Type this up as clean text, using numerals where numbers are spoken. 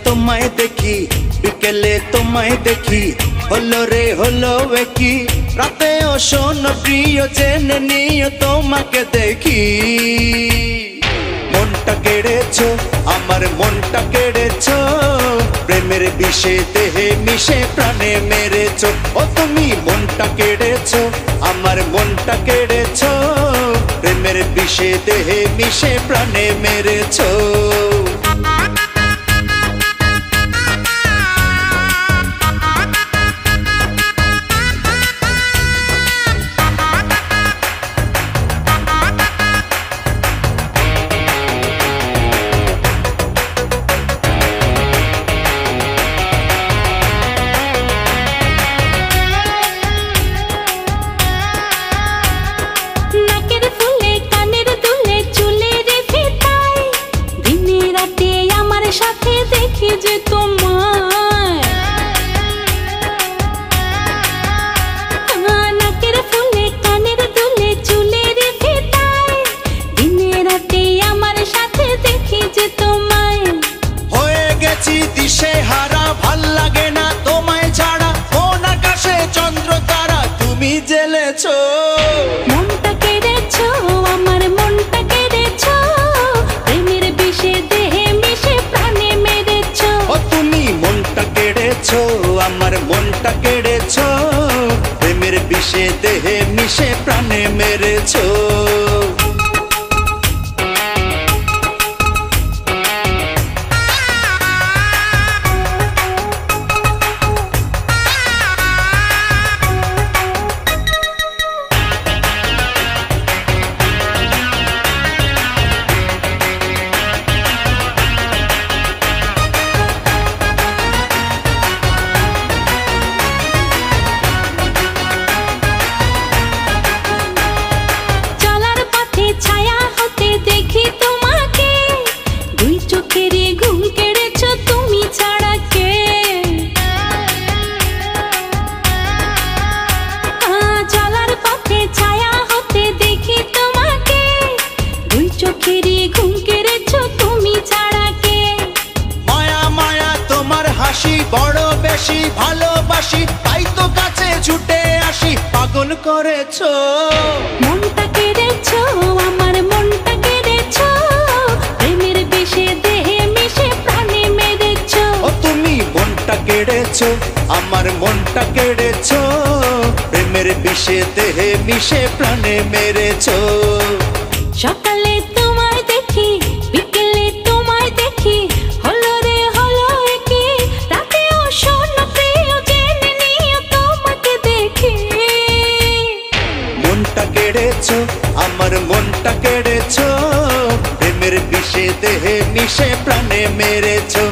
তোমায় দেখি বিকেলে তোমায় দেখি হলো রে হলো কি রাতেও শোনো প্রিয় জেনে নিও তোমাকে দেখি মনটা কেড়েছো আমার মনটা কেড়েছো প্রেমের বিষে দেহে মিশে প্রাণে মেরেছো ও তুমি মনটা কেড়েছো আমার মনটা কেড়েছো প্রেমের বিষে দেহে মিশে প্রাণে মেরেছো দিশে হারা ভাল লাগে না তোমায় ছাড়া কোন আকাশে চন্দ্র তারা তুমি জ্বেলেছো মনটা কেড়েছো আমার মনটা কেড়েছো প্রেমের বিষে দেহে মিশে প্রাণে মেরেছো ও তুমি মনটা কেড়েছো আমার মনটা কেড়েছো প্রেমের বিষে দেহে মিশে প্রাণে মেরেছো বড় বেশি ভালোবাসি তাই তো কাছে ছুটে আসি পাগল করেছো মনটা কেড়েছো আমার মনটা কেড়েছো প্রেমের বিষে দেহে মিশে প্রাণে মেরেছো ও তুমি মনটা কেড়েছো আমার মনটা কেড়েছো প্রেমের বিষে দেহে মিশে প্রাণে মেরেছো সকালে তোমায় দেখি বিকেলে তোমায় দেখি হলো রে হলো কি রাতেও শোনো প্রিয় জেনে নিও তোমাকে দেখি মনটা কেড়েছো আমার মনটা কেড়েছো প্রেমের বিষে দেহে মিশে প্রাণে মেরেছো